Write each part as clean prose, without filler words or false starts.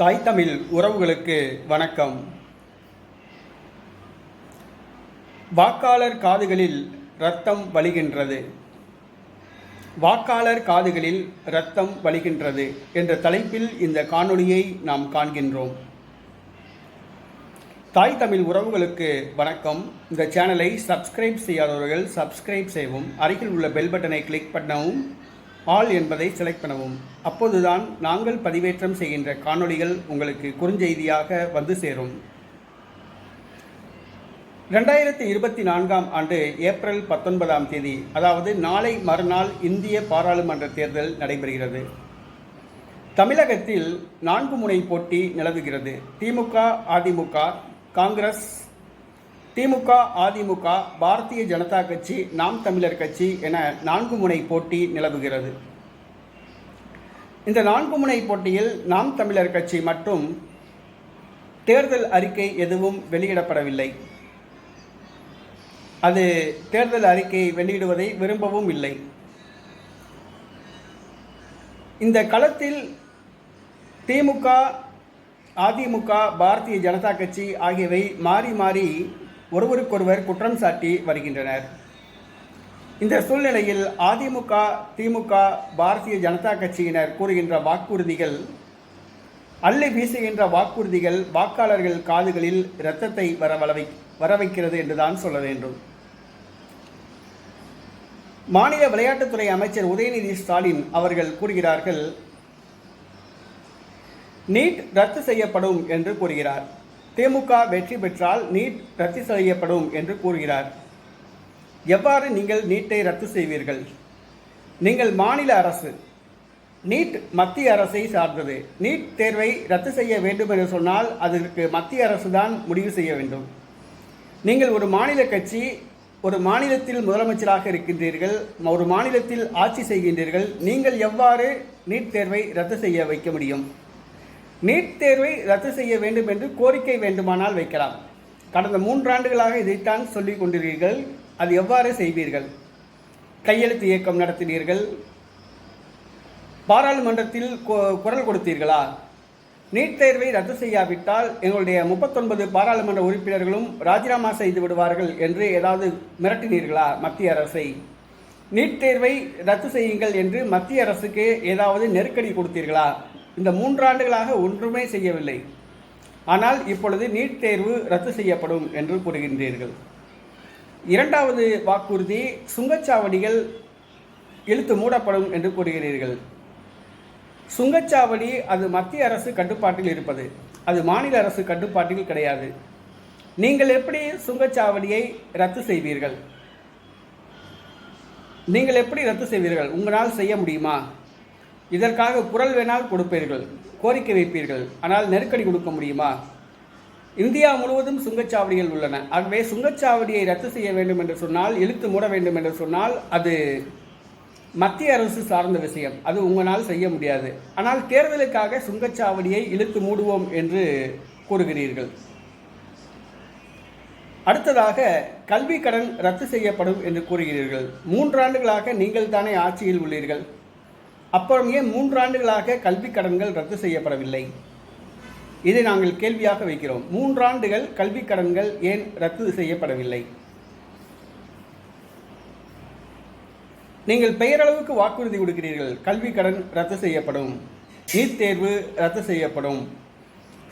தாய் தமிழ் உறவுகளுக்கு வணக்கம். வாக்காளர் காதுகளில் இரத்தம் வழிகின்றது. வாக்காளர் காதுகளில் இரத்தம் வழிகின்றது என்ற தலைப்பில் இந்த காணொளியை நாம் காண்கின்றோம். தாய் தமிழ் உறவுகளுக்கு வணக்கம். இந்த சேனலை சப்ஸ்கிரைப் செய்யாதவர்கள் சப்ஸ்கிரைப் செய்யவும், அருகில் உள்ள பெல் பட்டனை கிளிக் பண்ணவும், ஆல் என்பதை செலக்ட் பண்ணவும். அப்போதுதான் நாங்கள் பதிவேற்றம் செய்கின்ற காணொளிகள் உங்களுக்கு குறுஞ்செய்தியாக வந்து சேரும். 2024 ஆண்டு ஏப்ரல் 19 அதாவது நாளை மறுநாள் இந்திய பாராளுமன்ற தேர்தல் நடைபெறுகிறது. தமிழகத்தில் 4 முனை போட்டி நிலவுகிறது. திமுக, அதிமுக, காங்கிரஸ், திமுக, அதிமுக, பாரதிய ஜனதா கட்சி, நாம் தமிழர் கட்சி என 4 முனை போட்டி நிலவுகிறது. இந்த 4 முனை போட்டியில் நாம் தமிழர் கட்சி மற்றும் தேர்தல் அறிக்கை எதுவும் வெளியிடப்படவில்லை. அது தேர்தல் அறிக்கையை வெளியிடுவதை விரும்பவும் இல்லை. இந்த களத்தில் திமுக, அதிமுக, பாரதிய ஜனதா கட்சி ஆகியவை மாறி மாறி ஒருவருக்கொருவர் குற்றம் சாட்டி வருகின்றனர். இந்த சூழ்நிலையில் அதிமுக, திமுக, பாரதிய ஜனதா கட்சியினர் கூறுகின்ற வாக்குறுதிகள், அள்ளி வீசுகின்ற வாக்குறுதிகள் வாக்காளர்கள் காதுகளில் இரத்தத்தை வரவைக்கிறது என்றுதான் சொல்ல வேண்டும். மாநில விளையாட்டுத்துறை அமைச்சர் உதயநிதி ஸ்டாலின் அவர்கள் கூறுகிறார்கள், நீட் ரத்து செய்யப்படும் என்று கூறுகிறார். திமுக வெற்றி பெற்றால் நீட் ரத்து செய்யப்படும் என்று கூறுகிறார். எவ்வாறு நீங்கள் நீட்டை ரத்து செய்வீர்கள்? நீங்கள் மாநில அரசு, நீட் மத்திய அரசை சார்ந்தது. நீட் தேர்வை ரத்து செய்ய வேண்டும் என்று சொன்னால் அதற்கு மத்திய அரசு தான் முடிவு செய்ய வேண்டும். நீங்கள் ஒரு மாநில கட்சி, ஒரு மாநிலத்தில் முதலமைச்சராக இருக்கின்றீர்கள், ஒரு மாநிலத்தில் ஆட்சி செய்கின்றீர்கள். நீங்கள் எவ்வாறு நீட் தேர்வை ரத்து செய்ய வைக்க முடியும்? நீட் தேர்வை ரத்து செய்ய வேண்டும் என்று கோரிக்கை வேண்டுமானால் வைக்கலாம். கடந்த 3 ஆண்டுகளாக இதைத்தான் சொல்லிக் கொண்டிருக்கிறீர்கள். அது எவ்வாறு செய்வீர்கள்? கையெழுத்து இயக்கம் நடத்தினீர்கள், பாராளுமன்றத்தில் குரல் கொடுத்தீர்களா? நீட் தேர்வை ரத்து செய்யாவிட்டால் எங்களுடைய 39 பாராளுமன்ற உறுப்பினர்களும் ராஜினாமா செய்து விடுவார்கள் என்று ஏதாவது மிரட்டினீர்களா மத்திய அரசை? நீட் தேர்வை ரத்து செய்யுங்கள் என்று மத்திய அரசுக்கு ஏதாவது நெருக்கடி கொடுத்தீர்களா? இந்த 3 ஆண்டுகளாக ஒன்றுமே செய்யவில்லை. ஆனால் இப்பொழுது நீட் தேர்வு ரத்து செய்யப்படும் என்று கூறுகின்றீர்கள். இரண்டாவது வாக்குறுதி, சுங்கச்சாவடிகள் இழுத்து மூடப்படும் என்று கூறுகிறீர்கள். சுங்கச்சாவடி அது மத்திய அரசு கட்டுப்பாட்டில் இருப்பது, அது மாநில அரசு கட்டுப்பாட்டில் கிடையாது. நீங்கள் எப்படி சுங்கச்சாவடியை ரத்து செய்வீர்கள்? நீங்கள் எப்படி ரத்து செய்வீர்கள்? உங்களால் செய்ய முடியுமா? இதற்காக குரல் வேணால் கொடுப்பீர்கள், கோரிக்கை வைப்பீர்கள், ஆனால் நெருக்கடி கொடுக்க முடியுமா? இந்தியா முழுவதும் சுங்கச்சாவடிகள் உள்ளன. ஆகவே சுங்கச்சாவடியை ரத்து செய்ய வேண்டும் என்று சொன்னால், இழுத்து மூட வேண்டும் என்று சொன்னால் அது மத்திய அரசு சார்ந்த விஷயம், அது உங்களால் செய்ய முடியாது. ஆனால் தேர்தலுக்காக சுங்கச்சாவடியை இழுத்து மூடுவோம் என்று கூறுகிறீர்கள். அடுத்ததாக கல்வி கடன் ரத்து செய்யப்படும் என்று கூறுகிறீர்கள். 3 ஆண்டுகளாக நீங்கள் தானே ஆட்சியில் உள்ளீர்கள். அப்புறம் ஏன் 3 ஆண்டுகளாக கல்வி கடன்கள் ரத்து செய்யப்படவில்லை? இதை நாங்கள் கேள்வியாக வைக்கிறோம். 3 ஆண்டுகள் கல்வி கடன்கள் ஏன் ரத்து செய்யப்படவில்லை? நீங்கள் பெயரளவுக்கு வாக்குறுதி கொடுக்கிறீர்கள். கல்வி கடன் ரத்து செய்யப்படும், நீட் தேர்வு ரத்து செய்யப்படும்,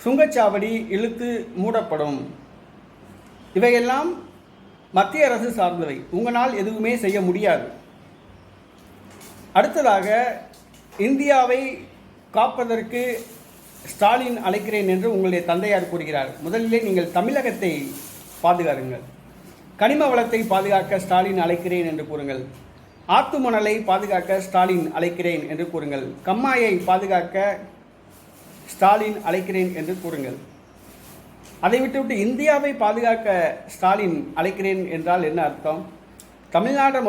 சுங்கச்சாவடி இழுத்து மூடப்படும். இவையெல்லாம் மத்திய அரசு சார்ந்தவை, உங்களால் எதுவுமே செய்ய முடியாது. அடுத்ததாக, இந்தியாவை காப்பதற்கு ஸ்டாலின் அழைக்கிறேன் என்று உங்களுடைய தந்தையார் கூறுகிறார். முதலிலே நீங்கள் தமிழகத்தை பாதுகாருங்கள். கனிம வளத்தை பாதுகாக்க ஸ்டாலின் அழைக்கிறேன் என்று கூறுங்கள். ஆத்து மணலை பாதுகாக்க ஸ்டாலின் அழைக்கிறேன் என்று கூறுங்கள். கம்மாயை பாதுகாக்க ஸ்டாலின் அழைக்கிறேன் என்று கூறுங்கள். அதை விட்டுவிட்டு இந்தியாவை பாதுகாக்க ஸ்டாலின் அழைக்கிறேன் என்றால் என்ன அர்த்தம்? தமிழ்நாட்டை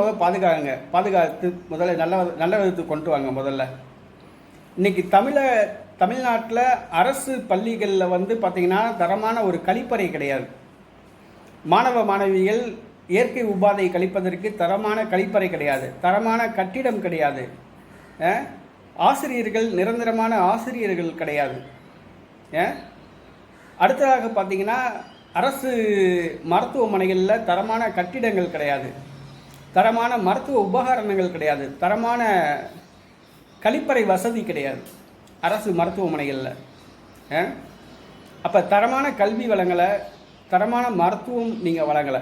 பாதுகாத்து முதல்ல நல்ல விதத்துக்கு கொண்டு வாங்க. முதல்ல இன்னைக்கு தமிழ்நாட்டில் அரசு பள்ளிகளில் பார்த்தீங்கன்னா தரமான ஒரு கழிப்பறை கிடையாது. மாணவ மாணவிகள் இயற்கை உபாதை கழிப்பதற்கு தரமான கழிப்பறை கிடையாது, தரமான கட்டிடம் கிடையாது, ஆசிரியர்கள் நிரந்தரமான ஆசிரியர்கள் கிடையாது. அடுத்ததாக பார்த்தீங்கன்னா அரசு மருத்துவமனைகளில் தரமான கட்டிடங்கள் கிடையாது, தரமான மருத்துவ உபகரணங்கள் கிடையாது, தரமான கழிப்பறை வசதி கிடையாது அரசு மருத்துவமனைகளில். அப்போ தரமான கல்வி வழங்கலை, தரமான மருத்துவம் நீங்கள் வழங்கலை.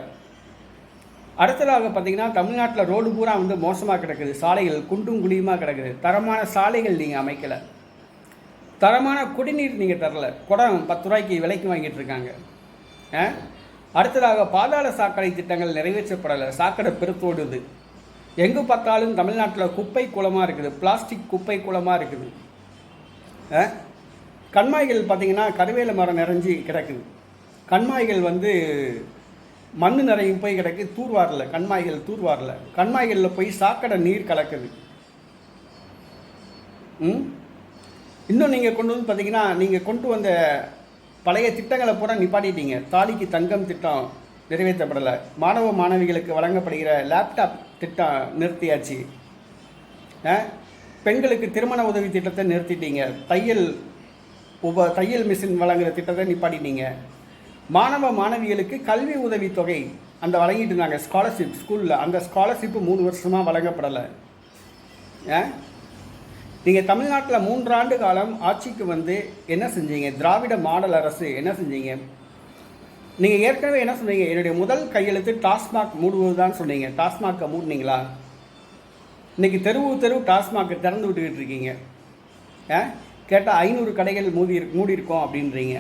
அடுத்ததாக பார்த்தீங்கன்னா தமிழ்நாட்டில் ரோடு பூரா வந்து மோசமாக கிடக்குது, சாலைகள் குண்டும் குழியுமாக கிடக்குது, தரமான சாலைகள் நீங்கள் அமைக்கலை, தரமான குடிநீர் நீங்கள் தரல, குடம் 10 ரூபாய்க்கு விலைக்கு வாங்கிட்டு இருக்காங்க. அடுத்ததாக பாதாள சாக்கடை திட்டங்கள் நிறைவேற்றப்படலை, சாக்கடை பெருத்தோடுது. எங்கு பார்த்தாலும் தமிழ்நாட்டில் குப்பை குளமாக இருக்குது, பிளாஸ்டிக் குப்பை குளமாக இருக்குது. கண்மாய்கள் பார்த்திங்கன்னா கருவேல மரம் நிறைஞ்சி கிடக்குது, கண்மாய்கள் வந்து மண் நிறையும் போய் கிடக்கு, தூர்வாரில் கண்மாய்கள் தூர்வாரில், கண்மாய்களில் போய் சாக்கடை நீர் கலக்குது. இன்னும் நீங்கள் கொண்டு வந்து பார்த்தீங்கன்னா நீங்கள் கொண்டு வந்த பழைய திட்டங்களை பூரா நிப்பாட்டிட்டீங்க. தாலிக்கு தங்கம் திட்டம் நிறைவேற்றப்படலை, மாணவ மாணவிகளுக்கு வழங்கப்படுகிற லேப்டாப் திட்டம் நிறுத்தியாச்சு, பெண்களுக்கு திருமண உதவி திட்டத்தை நிறுத்திட்டீங்க, தையல் மிஷின் வழங்குகிற திட்டத்தை நிப்பாட்டிட்டீங்க. மாணவ மாணவிகளுக்கு கல்வி உதவி தொகை அந்த வழங்கிட்டு இருந்தாங்க, ஸ்காலர்ஷிப் ஸ்கூலில், அந்த ஸ்காலர்ஷிப்பு 3 வருஷமாக வழங்கப்படலை. நீங்கள் தமிழ்நாட்டில் 3 ஆண்டு காலம் ஆட்சிக்கு வந்து என்ன செஞ்சீங்க? திராவிட மாடல் அரசு என்ன செஞ்சீங்க? நீங்கள் ஏற்கனவே என்ன சொன்னீங்க? என்னுடைய முதல் கையெழுத்து டாஸ்மாக் மூடுவது தான் சொன்னீங்க. டாஸ்மாக்கை மூடினீங்களா? இன்றைக்கி தெருவு டாஸ்மாக்கை திறந்து விட்டுக்கிட்டு இருக்கீங்க. கேட்டால் 500 கடைகள் மூடியிருக்கோம் அப்படின்றீங்க.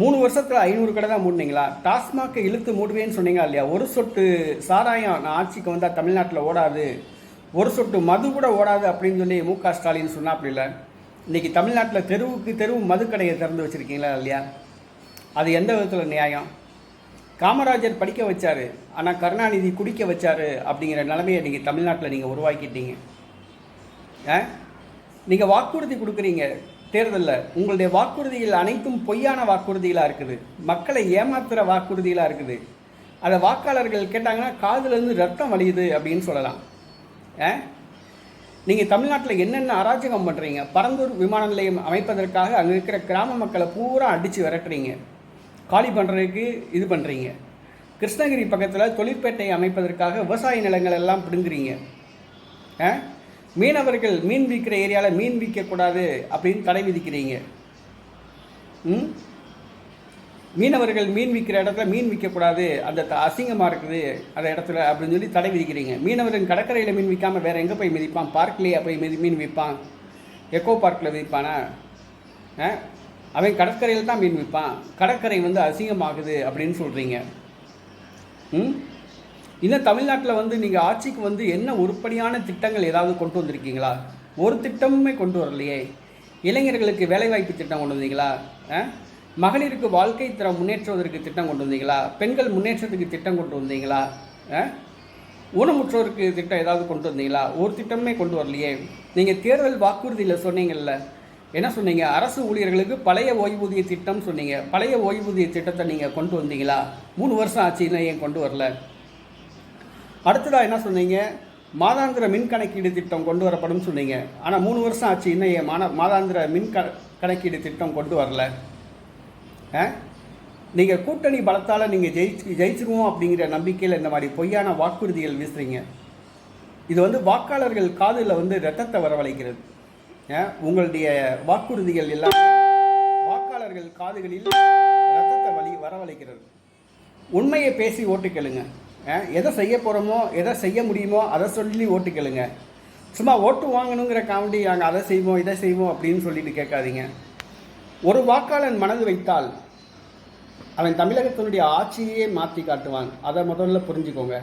3 வருஷத்தில் 500 கடை தான் மூடினீங்களா? டாஸ்மாக்கை இழுத்து மூடுவேன்னு சொன்னீங்களா இல்லையா? ஒரு சொட்டு சாராயம் நான் ஆட்சிக்கு வந்தால் தமிழ்நாட்டில் ஓடாது, ஒரு சொட்டு மது கூட ஓடாது அப்படின்னு சொல்லி மு.க. ஸ்டாலின் சொன்னா அப்படி இல்லை. இன்றைக்கி தமிழ்நாட்டில் தெருவு மதுக்கடையை திறந்து வச்சுருக்கீங்களா இல்லையா? அது எந்த விதத்தில் நியாயம்? காமராஜர் படிக்க வச்சார், ஆனால் கருணாநிதி குடிக்க வச்சார் அப்படிங்கிற நிலைமையை நீங்கள் தமிழ்நாட்டில் நீங்கள் உருவாக்கிட்டீங்க. நீங்கள் வாக்குறுதி கொடுக்குறீங்க தேர்தலில், உங்களுடைய வாக்குறுதிகள் அனைத்தும் பொய்யான வாக்குறுதிகளாக இருக்குது, மக்களை ஏமாத்துகிற வாக்குறுதிகளாக இருக்குது. அதை வாக்காளர்கள் கேட்டாங்கன்னா காதுலேருந்து ரத்தம் வலியுது அப்படின்னு சொல்லலாம். நீங்கள் தமிழ்நாட்டில் என்னென்ன அராஜகம் பண்ணுறீங்க? பரந்தூர் விமான நிலையம் அமைப்பதற்காக அங்கே இருக்கிற கிராம மக்களை பூரா அடித்து விரட்டுறீங்க, காலி பண்ணுறதுக்கு இது பண்ணுறீங்க. கிருஷ்ணகிரி பக்கத்தில் தொழிற்பேட்டை அமைப்பதற்காக விவசாய நிலங்கள் எல்லாம் பிடுங்குறீங்க. மீனவர்கள் மீன் விற்கிற ஏரியாவில் மீன் விற்கக்கூடாது அப்படின்னு தடை விதிக்கிறீங்க. மீனவர்கள் மீன் விற்கிற இடத்துல மீன் விற்கக்கூடாது, அந்த அசிங்கமாக இருக்குது அந்த இடத்துல அப்படின்னு சொல்லி தடை விதிக்கிறீங்க. மீனவர்கள் கடற்கரையில் மீன் விற்காமல் வேறு எங்கே போய் மிதிப்பான்? பார்க்லேயே போய் மீன் விற்பான், எக்கோ பார்க்கில் விற்பானா? அவன் கடற்கரையில் தான் மீன் விற்பான், கடற்கரை வந்து அசிங்கமாகுது அப்படின்னு சொல்கிறீங்க. இன்னும் தமிழ்நாட்டில் வந்து நீங்கள் ஆட்சிக்கு வந்து என்ன உருப்படியான திட்டங்கள் ஏதாவது கொண்டு வந்திருக்கீங்களா? ஒரு திட்டமுமே கொண்டு வரலையே. இளைஞர்களுக்கு வேலைவாய்ப்பு திட்டம் கொண்டு வந்தீங்களா? மகளிருக்கு வாழ்க்கை தரம் முன்னேற்றுவதற்கு திட்டம் கொண்டு வந்தீங்களா? பெண்கள் முன்னேற்றத்துக்கு திட்டம் கொண்டு வந்தீங்களா? ஊனமுற்றோருக்கு திட்டம் ஏதாவது கொண்டு வந்தீங்களா? ஒரு திட்டமே கொண்டு வரலையே. நீங்கள் தேர்தல் வாக்குறுதியில் சொன்னீங்கல்ல, என்ன சொன்னீங்க? அரசு ஊழியர்களுக்கு பழைய ஓய்வூதிய திட்டம் சொன்னீங்க. பழைய ஓய்வூதிய திட்டத்தை நீங்கள் கொண்டு வந்தீங்களா? 3 வருஷம் ஆச்சு, இன்னும் ஏன் கொண்டு வரல? அடுத்ததாக என்ன சொன்னீங்க? மாதாந்திர மின் கணக்கீடு திட்டம் கொண்டு வரப்படும் சொன்னீங்க. ஆனால் 3 வருஷம் ஆச்சு, இன்னும் ஏன் மாதாந்திர மின் கணக்கீடு திட்டம் கொண்டு வரல? நீங்கள் கூட்டணி பலத்தால் நீங்கள் ஜெயிச்சிருவோம் அப்படிங்கிற நம்பிக்கையில் இந்த மாதிரி பொய்யான வாக்குறுதிகள் வீசுறீங்க. இது வந்து வாக்காளர்கள் காதில் வந்து ரத்தத்தை வரவழைக்கிறது. உங்களுடைய வாக்குறுதிகள் எல்லாமே வாக்காளர்கள் காதுகளில் ரத்தத்தை வரவழைக்கிறது. உண்மையை பேசி ஓட்டு கேளுங்க. எதை செய்ய போகிறோமோ, எதை செய்ய முடியுமோ அதை சொல்லி ஓட்டு கேளுங்க. சும்மா ஓட்டு வாங்கணுங்கிற காமெடி நாங்கள் அதை செய்வோம் இதை செய்வோம் அப்படின்னு சொல்லிட்டு கேட்காதீங்க. ஒரு வாக்காளன் மனது வைத்தால் அவன் தமிழகத்தினுடைய ஆட்சியே மாற்றி காட்டுவான். அதை முதல்ல புரிஞ்சுக்கோங்க.